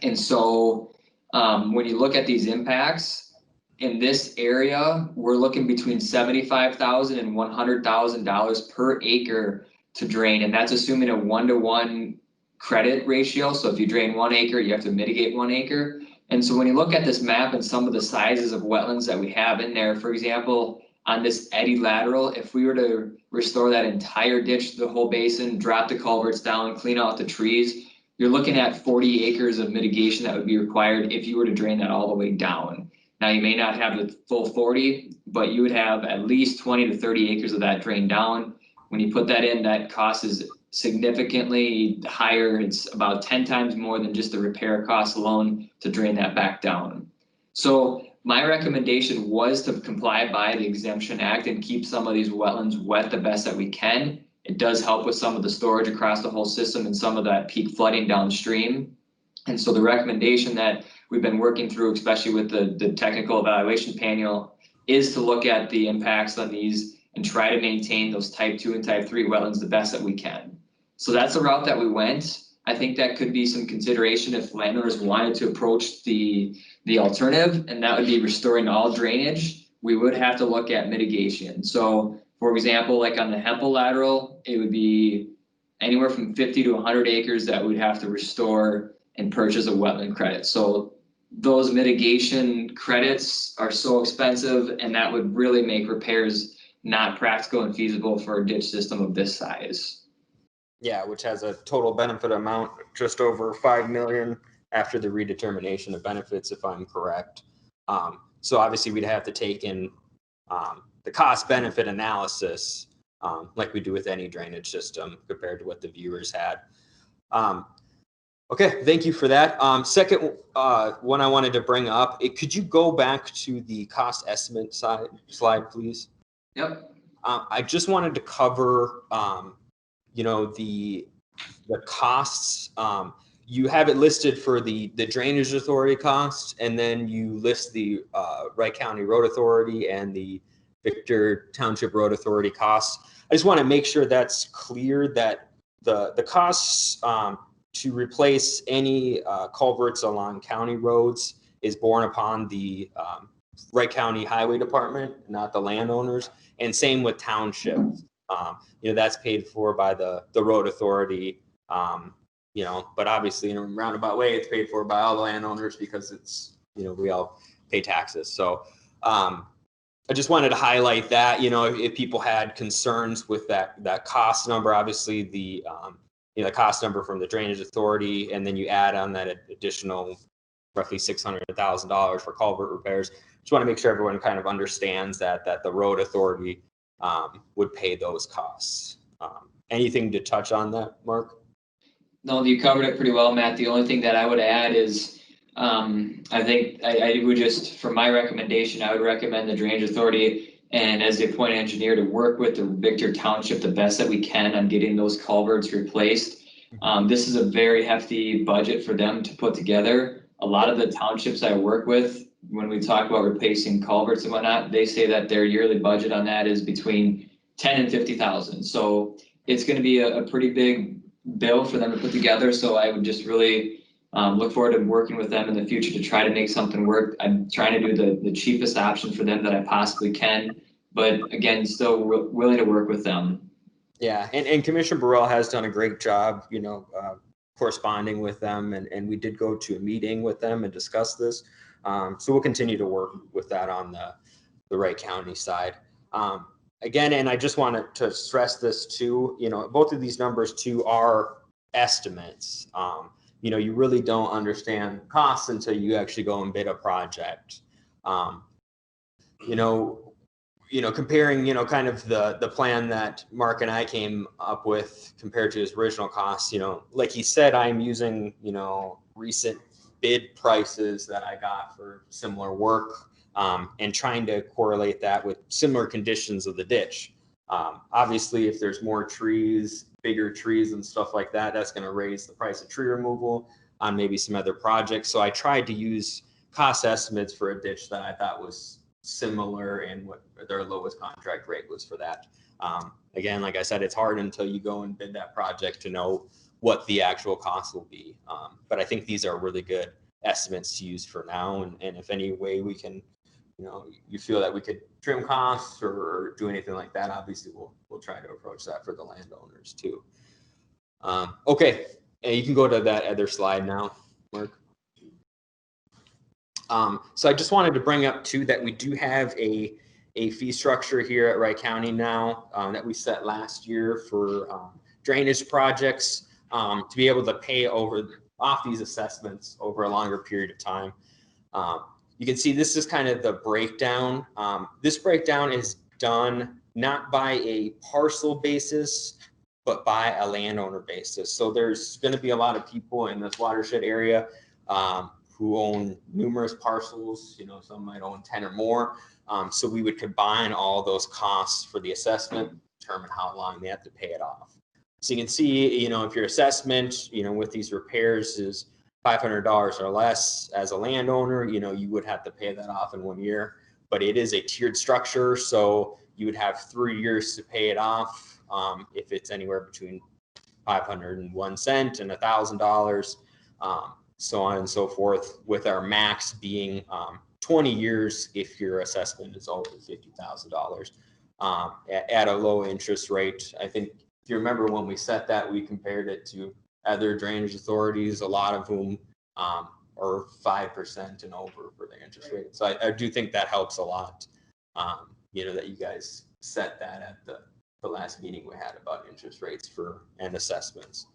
D: And so when you look at these impacts in this area, we're looking between $75,000 and $100,000 per acre to drain. And that's assuming a 1-to-1 credit ratio. So if you drain 1 acre, you have to mitigate 1 acre. And so when you look at this map and some of the sizes of wetlands that we have in there, for example, on this eddy lateral, if we were to restore that entire ditch, the whole basin, drop the culverts down, clean out the trees, you're looking at 40 acres of mitigation that would be required if you were to drain that all the way down. Now, you may not have the full 40, but you would have at least 20 to 30 acres of that drained down. When you put that in, that cost is significantly higher. It's about 10 times more than just the repair cost alone to drain that back down. So my recommendation was to comply by the Exemption Act and keep some of these wetlands wet the best that we can. It does help with some of the storage across the whole system and some of that peak flooding downstream. And so the recommendation that we've been working through, especially with the technical evaluation panel, is to look at the impacts on these and try to maintain those type 2 and type 3 wetlands the best that we can. So that's the route that we went. I think that could be some consideration if landowners wanted to approach the alternative, and that would be restoring all drainage. We would have to look at mitigation. So for example, like on the Hempel lateral, it would be anywhere from 50 to 100 acres that we'd have to restore and purchase a wetland credit. So those mitigation credits are so expensive, and that would really make repairs not practical and feasible for a ditch system of this size.
B: Yeah, which has a total benefit amount just over 5 million after the redetermination of benefits, if I'm correct. So obviously we'd have to take in the cost benefit analysis like we do with any drainage system compared to what the viewers had. Okay, thank you for that. Second one I wanted to bring up, could you go back to the cost estimate slide, please?
D: Yep.
B: I just wanted to cover the costs. You have it listed for the drainage authority costs, and then you list the Wright County Road Authority and the Victor Township Road Authority costs. I just want to make sure that's clear that the costs to replace any culverts along county roads is borne upon the Wright County Highway Department, not the landowners, and same with townships. That's paid for by the road authority, but obviously in a roundabout way, it's paid for by all the landowners because it's, we all pay taxes. So I just wanted to highlight that, if people had concerns with that cost number, obviously the cost number from the drainage authority, and then you add on that additional roughly $600,000 for culvert repairs. Just want to make sure everyone kind of understands that the road authority would pay those costs. Anything to touch on that, Mark?
D: No, you covered it pretty well, Matt. The only thing that I would add is I think I would just, for my recommendation, I would recommend the Drainage Authority and as the appointed engineer to work with the Victor Township the best that we can on getting those culverts replaced. This is a very hefty budget for them to put together. A lot of the townships I work with, when we talk about replacing culverts and whatnot, they say that their yearly budget on that is between 10 and 50,000. So it's going to be a pretty big bill for them to put together. So I would just really look forward to working with them in the future to try to make something work. I'm trying to do the cheapest option for them that I possibly can, but again, still willing to work with them.
B: Yeah, and Commissioner Burrell has done a great job, you know, corresponding with them, and we did go to a meeting with them and discuss this. So we'll continue to work with that on the Wright County side. Again, and I just wanted to stress this too, you know, both of these numbers too are estimates. You know, you really don't understand costs until you actually go and bid a project. You know, comparing, you know, kind of the plan that Mark and I came up with compared to his original costs, you know, like he said, I'm using, you know, recent bid prices that I got for similar work, and trying to correlate that with similar conditions of the ditch. Obviously, if there's more trees, bigger trees and stuff like that, that's going to raise the price of tree removal on maybe some other projects. So I tried to use cost estimates for a ditch that I thought was similar and what their lowest contract rate was for that. Again, like I said, it's hard until you go and bid that project to know what the actual cost will be. But I think these are really good estimates to use for now. And if any way we can, you know, you feel that we could trim costs or do anything like that, obviously we'll try to approach that for the landowners too. Okay, and you can go to that other slide now, Mark. So I just wanted to bring up too that we do have a fee structure here at Wright County now that we set last year for drainage projects to be able to pay off these assessments over a longer period of time. You can see this is kind of the breakdown. This breakdown is done not by a parcel basis, but by a landowner basis. So there's going to be a lot of people in this watershed area who own numerous parcels. You know, some might own 10 or more. So we would combine all those costs for the assessment, determine how long they have to pay it off. So you can see, you know, if your assessment, you know, with these repairs is $500 or less as a landowner, you know, you would have to pay that off in 1 year. But it is a tiered structure, so you would have 3 years to pay it off. If it's anywhere between 501 cents and $1,000, so on and so forth, with our max being 20 years if your assessment is over $50,000 at a low interest rate. I think if you remember when we set that, we compared it to other drainage authorities, a lot of whom are 5% and over for the interest rate. So I do think that helps a lot, you know, that you guys set that at the last meeting we had about interest rates and assessments.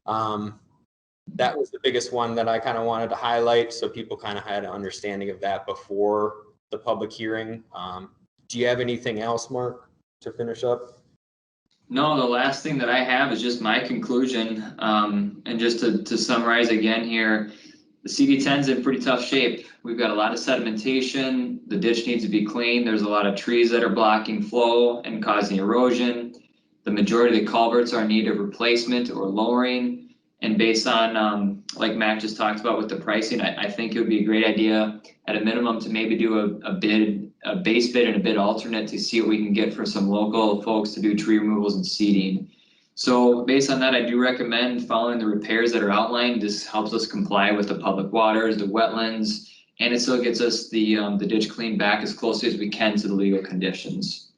B: That was the biggest one that I kind of wanted to highlight, so people kind of had an understanding of that before the public hearing. Do you have anything else, Mark, to finish up?
D: No, the last thing that I have is just my conclusion. And just to summarize again here, the CD10 is in pretty tough shape. We've got a lot of sedimentation. The ditch needs to be cleaned. There's a lot of trees that are blocking flow and causing erosion. The majority of the culverts are in need of replacement or lowering. And based on, like Mac just talked about with the pricing, I think it would be a great idea at a minimum to maybe do a base bid and a bid alternate to see what we can get for some local folks to do tree removals and seeding. So based on that, I do recommend following the repairs that are outlined. This helps us comply with the public waters, the wetlands, and it still gets us the ditch cleaned back as closely as we can to the legal conditions.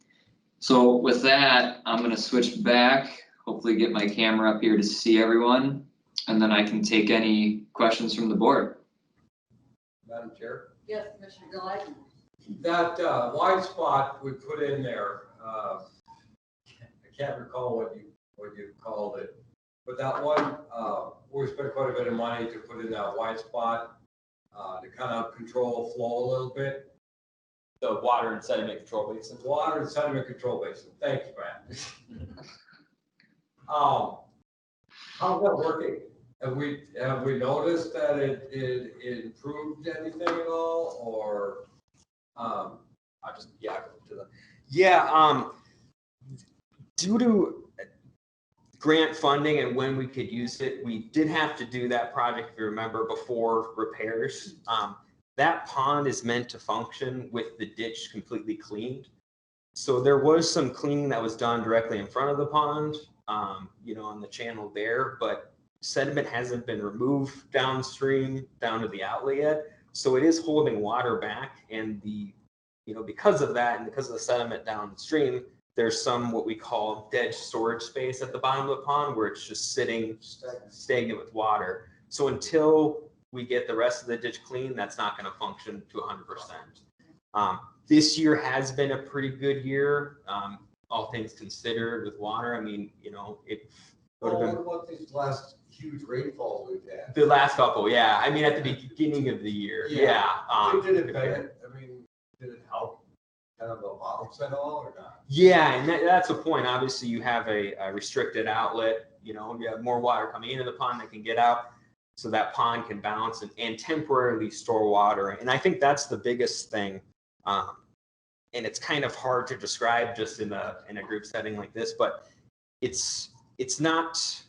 D: So with that, I'm going to switch back, hopefully get my camera up here to see everyone, and then I can take any questions from the board.
C: Madam Chair?
A: Yes, Commissioner Gillette.
C: That wide spot we put in there, I can't recall what you called it, but that one, we spent quite a bit of money to put in that wide spot to kind of control flow a little bit.
B: The water and sediment control basin.
C: Water and sediment control basin. Thank you, Matt. How's that working? Have we noticed that it improved anything at all, or?
B: I'll just go to the due to grant funding and when we could use it, we did have to do that project, if you remember, before repairs. That pond is meant to function with the ditch completely cleaned. So there was some cleaning that was done directly in front of the pond, on the channel there, but sediment hasn't been removed downstream down to the outlet yet. So it is holding water back, and because of that and because of the sediment downstream, there's some what we call dead storage space at the bottom of the pond where it's just sitting stagnant with water. So until we get the rest of the ditch clean, that's not going to function to 100%. This year has been a pretty good year, all things considered, with water. I mean, it would have been.
C: What about these last huge rainfalls we've had?
B: The last couple, yeah. I mean, at the beginning of the year, yeah.
C: Did it help kind of the bottles at all, or not?
B: Yeah, and that's the point. Obviously, you have a restricted outlet. You have more water coming into the pond that can get out, so that pond can bounce and temporarily store water. And I think that's the biggest thing. And it's kind of hard to describe just in a group setting like this, but it's not.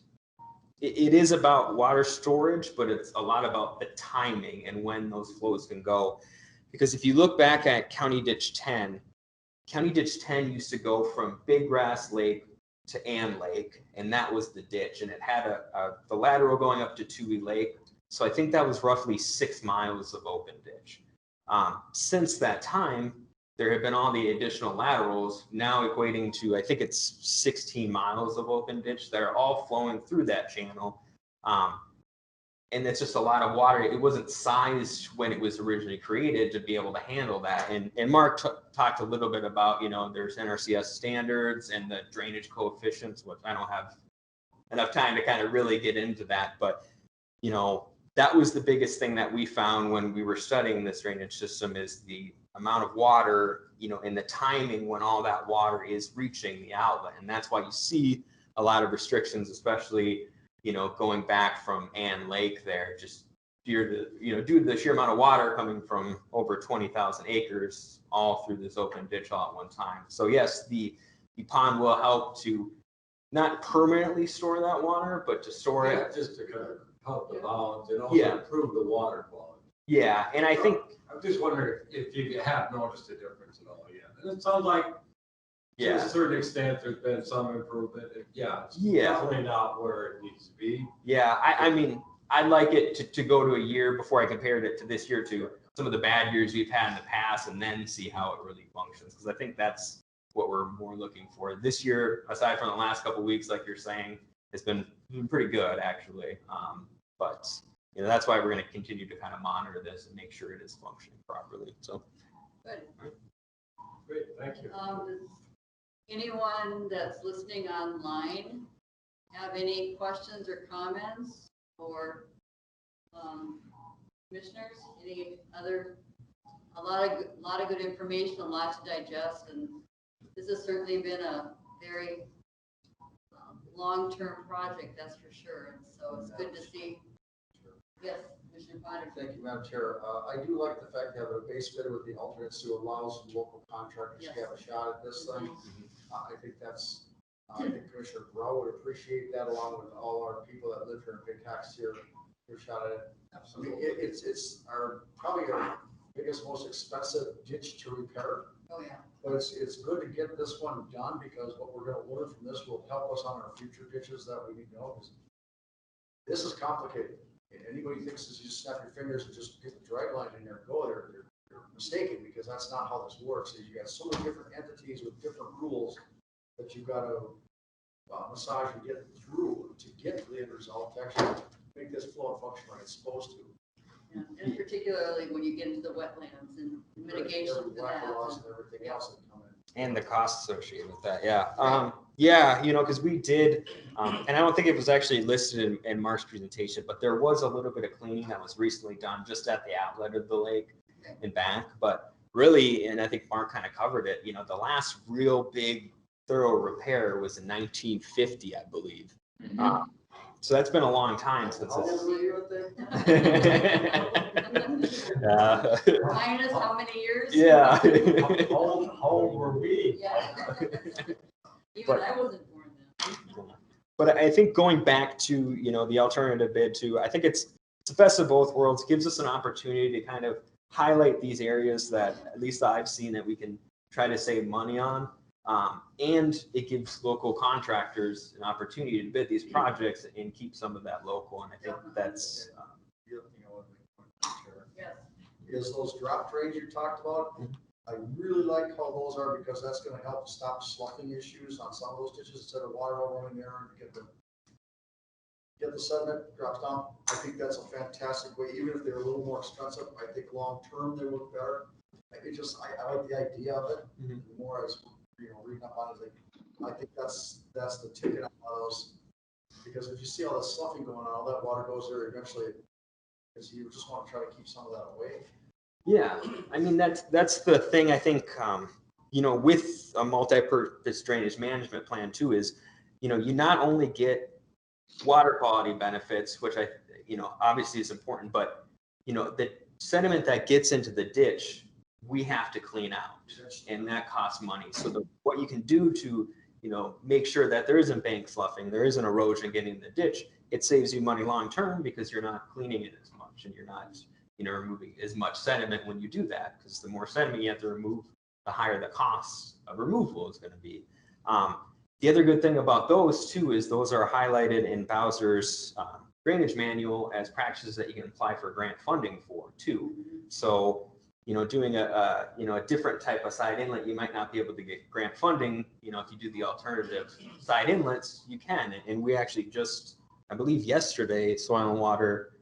B: It is about water storage, but it's a lot about the timing and when those flows can go. Because if you look back at County Ditch 10 used to go from Big Grass Lake to Ann Lake, and that was the ditch, and it had the lateral going up to Tuey Lake. So I think that was roughly 6 miles of open ditch. Since that time, there have been all the additional laterals, now equating to, I think it's 16 miles of open ditch that are all flowing through that channel. And it's just a lot of water. It wasn't sized when it was originally created to be able to handle that. And Mark talked a little bit about, there's NRCS standards and the drainage coefficients, which I don't have enough time to kind of really get into that. But, that was the biggest thing that we found when we were studying this drainage system, is the amount of water, and the timing when all that water is reaching the outlet. And that's why you see a lot of restrictions, especially, going back from Ann Lake there, just due to the sheer amount of water coming from over 20,000 acres all through this open ditch all at one time. So yes, the pond will help to not permanently store that water, but to store it.
C: Just to kind of help the balance and also improve the water quality.
B: Yeah, and I think.
C: I'm just wondering if you have noticed a difference at all yet. And it sounds like to a certain extent there's been some improvement. It's definitely not where it needs to be.
B: Yeah, I mean, I'd like it to go to a year before I compared it to this year to some of the bad years we've had in the past, and then see how it really functions. Because I think that's what we're more looking for. This year, aside from the last couple of weeks, like you're saying, it's been pretty good actually. But that's why we're going to continue to kind of monitor this and make sure it is functioning properly. So.
A: Good.
C: Great, thank you.
A: Does anyone that's listening online have any questions or comments, or commissioners? Any other? A lot of good information, a lot to digest, and this has certainly been a very long-term project, that's for sure. And so it's good to see. Yes, Commissioner Potter.
E: Thank you, Madam Chair. I do like the fact to have a base bidder with the alternates to allow some local contractors to have a shot at this thing. I think I think Commissioner Brown would appreciate that, along with all our people that live here and pay tax here, your shot at it. Absolutely. I mean, it's probably our biggest, most expensive ditch to repair.
A: Oh yeah.
E: But it's good to get this one done, because what we're going to learn from this will help us on our future ditches that we need to know. This is complicated. And anybody thinks that you just snap your fingers and just get the drag line in there and go there, they're mistaken, because that's not how this works. You got so many different entities with different rules that you've got to massage and get through to get to the end result to actually make this flow and function like it's supposed to.
A: Yeah. And particularly when you get into the wetlands and mitigation for that.
E: And everything else that come in.
B: And the costs associated with that, yeah. Because we did, and I don't think it was actually listed in Mark's presentation, but there was a little bit of cleaning that was recently done just at the outlet of the lake and back. But really, and I think Mark kind of covered it, the last real big thorough repair was in 1950, I believe. So that's been a long time since
E: How old
B: it's.
E: were you at that?
A: Minus how many years?
B: Yeah.
C: How old were we?
A: Yeah. Even
B: But-
A: I wasn't born then.
B: But I think going back to, the alternative bid too, I think it's the best of both worlds, gives us an opportunity to kind of highlight these areas that at least I've seen that we can try to save money on. And it gives local contractors an opportunity to bid these projects and keep some of that local. And I think that's,
E: The other thing I want to make a point, Chair,
A: Yes.
E: is those drop drains you talked about. I really like how those are because that's gonna help stop sloughing issues on some of those ditches instead of water running there and get the sediment drops down. I think that's a fantastic way, even if they're a little more expensive, I think long-term they work better. I like the idea of it.
B: Mhm.
E: The more I was, reading up on it, I think that's the ticket on those. Because if you see all the sloughing going on, all that water goes there eventually, because you just want to try to keep some of that away.
B: yeah, I mean, that's the thing I think, with a multi-purpose drainage management plan too is, you not only get water quality benefits, which obviously is important, but, the sediment that gets into the ditch, we have to clean out and that costs money. So what you can do to, make sure that there isn't bank sloughing, there isn't erosion getting in the ditch, it saves you money long-term because you're not cleaning it as much and you're not, removing as much sediment when you do that, because the more sediment you have to remove, the higher the cost of removal is going to be. The other good thing about those too is those are highlighted in Bowser's drainage manual as practices that you can apply for grant funding for too. So, doing a different type of side inlet, you might not be able to get grant funding. If you do the alternative side inlets, you can. And we actually just, I believe yesterday, Soil and Water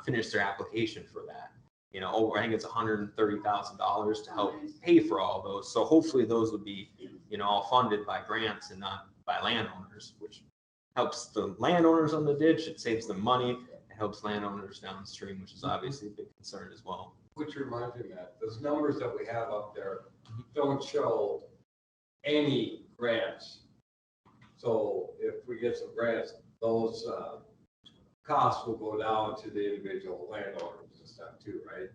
B: finished their application for that. I think it's $130,000 to help pay for all those. So hopefully those would be, all funded by grants and not by landowners, which helps the landowners on the ditch. It saves them money. It helps landowners downstream, which is obviously a big concern as well.
C: Which reminds me, Matt, those numbers that we have up there don't show any grants. So if we get some grants, those costs will go down to the individual landowners and stuff too, right?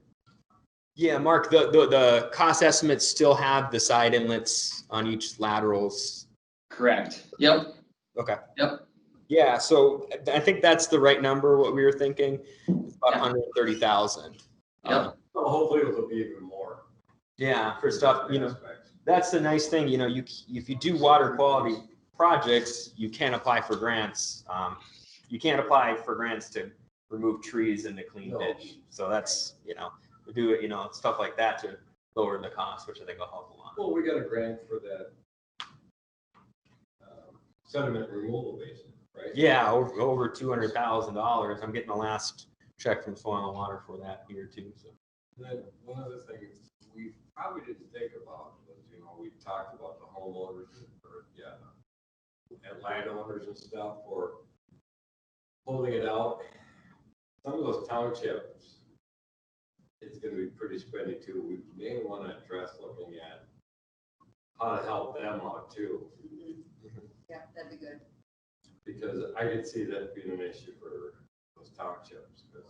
B: Yeah, Mark, the cost estimates still have the side inlets on each laterals.
D: Correct. Yep.
B: Okay.
D: Yep.
B: Yeah, so I think that's the right number, what we were thinking, about 130,000.
D: Yep.
C: So hopefully it'll be even more.
B: Yeah, for stuff,
C: Aspects.
B: that's the nice thing, if you do water quality projects, you can apply for grants. You can't apply for grants to remove trees in the clean ditch. So that's, we do it, stuff like that to lower the cost, which I think will help a lot.
C: Well, we got a grant for that sediment removal basin, right?
B: Yeah, over $200,000. I'm getting the last check from Soil and Water for that here too. So.
C: And then one other thing we probably didn't think about was, we talked about the homeowners and landowners and stuff for holding it out. Some of those townships, it's going to be pretty spendy too. We may want to address looking at how to help them out too,
A: Yeah, that'd be good.
C: because I could see that being an issue for those townships because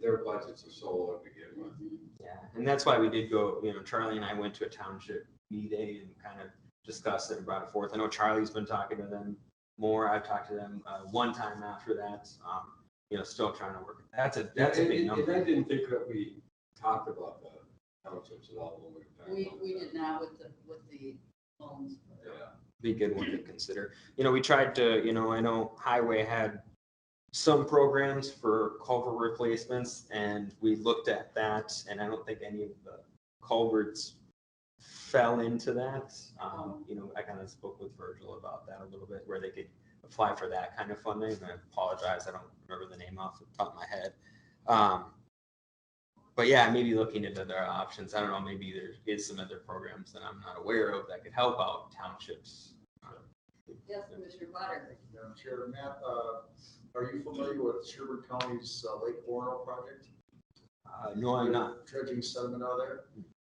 C: their budgets are so low to begin with.
B: Yeah, and that's why we did go, Charlie and I went to a township meeting and kind of discussed it and brought it forth. I know Charlie's been talking to them more. I've talked to them one time after that, still trying to work. That's a big number.
C: And I didn't think that we talked about the townships at all when we were talking about
A: We
C: that.
A: did not with the loans.
C: Yeah.
B: Be a good one to consider. We tried to, I know Highway had some programs for culvert replacements and we looked at that and I don't think any of the culverts fell into that. I kind of spoke with Virgil about that a little bit where they could apply for that kind of funding. And I apologize, I don't remember the name off the top of my head. But yeah, maybe looking into other options. I don't know, maybe there is some other programs that I'm not aware of that could help out townships.
A: Yes, Commissioner Potter.
E: Madam Chair, Matt, are you familiar with Sherburne County's Lake Orono project?
B: No, I'm not.
E: Dredging sediment out of there.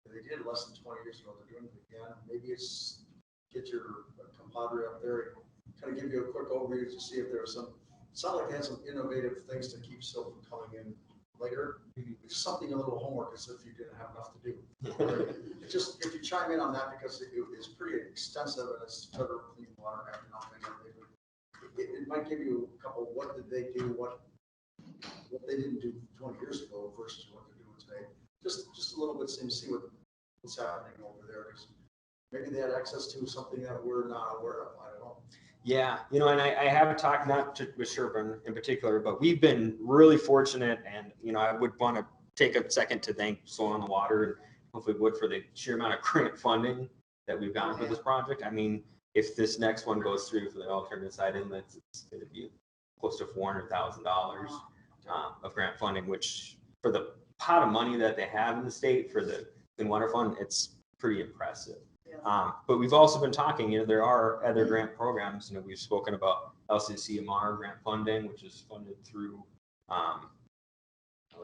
E: They did it less than 20 years ago. They're doing it again. Maybe it's get your compadre up there, kind of give you a quick overview to see if there's some sounds like they had some innovative things to keep silt from coming in later. It's something, a little homework, as if you didn't have enough to do. It's just, if you chime in on that, because it is pretty extensive and it's federal clean water act and all kinds of things. It might give you a couple, what did they do, what they didn't do 20 years ago versus what they're doing today. Just a little bit, to see what's happening over there. Because maybe they had access to something that we're not aware of. I don't know.
B: Yeah, you know, and I have talked with Sherburne in particular, but we've been really fortunate, and you know, I would want to take a second to thank Soil on the Water and hopefully Wood for the sheer amount of grant funding that we've gotten for this project. I mean, if this next one goes through for the alternate side inlets, it's going to be close to $400,000 of grant funding, which for the pot of money that they have in the state for the Clean Water Fund, it's pretty impressive. But we've also been talking, you know, there are other grant programs. You know, we've spoken about LCCMR grant funding, which is funded through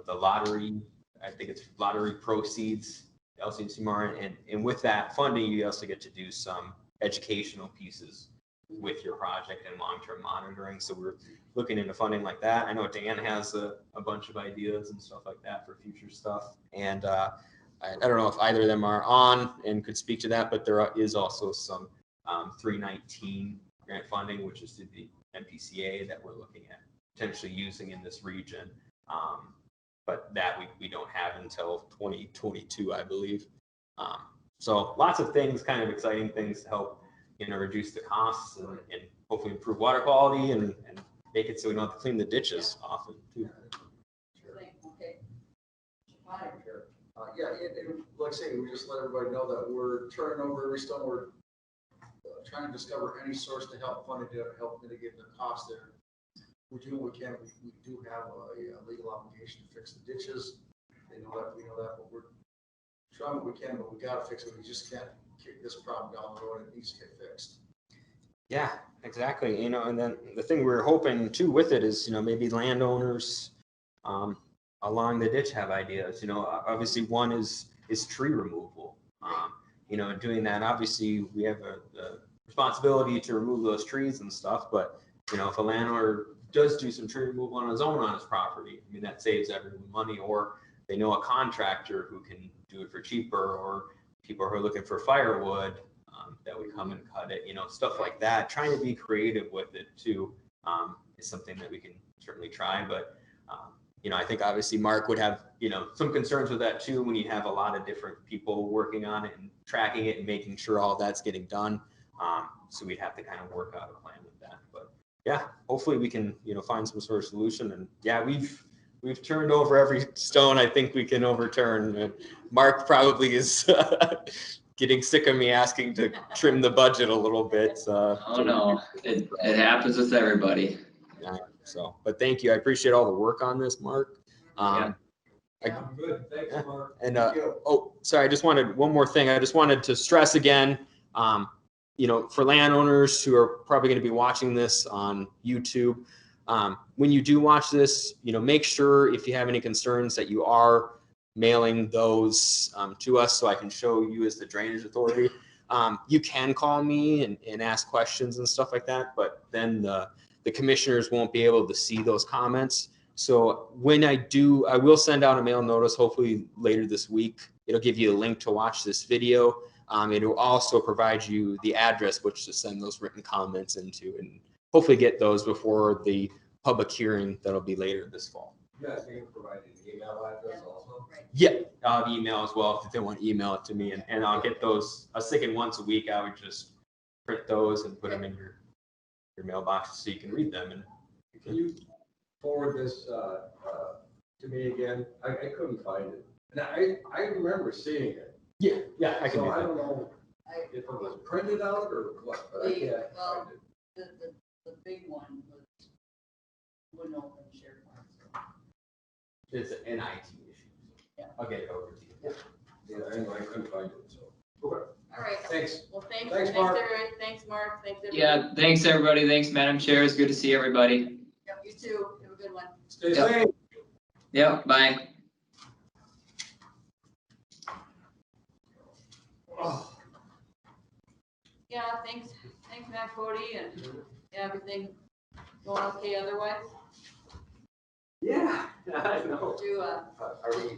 B: the lottery. I think it's lottery proceeds, LCCMR, and with that funding, you also get to do some educational pieces with your project and long-term monitoring. So we're looking into funding like that. I know Dan has a bunch of ideas and stuff like that for future stuff. And I don't know if either of them are on and could speak to that, but there is also some 319 grant funding, which is to the MPCA that we're looking at potentially using in this region. But that we don't have until 2022, I believe. So lots of things, kind of exciting things to help, you know, reduce the costs and hopefully improve water quality and make it so we don't have to clean the ditches often too.
A: Okay.
E: Yeah, and like I say, we just let everybody know that we're turning over every stone. We're trying to discover any source to help fund it, to help mitigate the cost there. We're doing what we can. We do have a legal obligation to fix the ditches. They know that, we know that, but we're trying what we can, but we got to fix it. We just can't kick this problem down the road. It needs to get fixed.
B: Yeah, exactly. You know, and then the thing we're hoping too with it is, you know, maybe landowners along the ditch have ideas. You know, obviously one is tree removal. You know, doing that, obviously we have a responsibility to remove those trees and stuff, but you know, if a landowner does do some tree removal on his own on his property, I mean, that saves everyone money. Or they know a contractor who can do it for cheaper, or people who are looking for firewood that would come and cut it, you know, stuff like that. Trying to be creative with it too is something that we can certainly try. But you know, I think obviously Mark would have, you know, some concerns with that too, when you have a lot of different people working on it and tracking it and making sure all that's getting done. So we'd have to kind of work out a plan with that. But yeah, hopefully we can, you know, find some sort of solution. And yeah, we've turned over every stone I think we can overturn. Mark probably is getting sick of me asking to trim the budget a little bit.
D: Oh no, it happens with everybody.
B: Yeah, so, but thank you. I appreciate all the work on this, Mark.
C: Good. Thanks, Mark.
B: And oh, sorry, I just wanted one more thing. I just wanted to stress again, you know, for landowners who are probably going to be watching this on YouTube, when you do watch this, you know, make sure if you have any concerns that you are mailing those to us so I can show you as the drainage authority. You can call me and ask questions and stuff like that, but then the commissioners won't be able to see those comments. So when I do, I will send out a mail notice, hopefully later this week. It'll give you a link to watch this video. It will also provide you the address which to send those written comments into, and hopefully get those before the public hearing that'll be later this fall.
C: You guys can provide an email address also?
B: Yeah, I'll have email as well if they want to email it to me, and I'll get those. I was thinking once a week I would just print those and put them in your mailbox so you can read them. And
C: can you forward this to me again? I couldn't find it, and I remember seeing it.
B: Yeah, I can do
C: So I
B: that.
C: don't know if it was printed out or what, but I can't find it.
A: The big one wouldn't open SharePoint. So.
B: It's an IT issue.
A: Yeah.
B: I'll get it over to you.
C: Yeah, anyway, I couldn't find it, so. Okay.
A: All right.
C: Thanks.
A: Well, thanks
C: Mark.
A: everybody. Thanks, Mark. Thanks, everybody.
D: Yeah, thanks everybody. Thanks, Madam Chair. It's good to see everybody.
A: Yep, you too. Have a good one.
C: Stay
D: Yep.
C: safe.
D: Yep, bye.
C: Oh.
A: Yeah, thanks, Matt Cody, and yeah, everything Going okay otherwise?
F: Yeah, I know.
A: Do,
F: Are we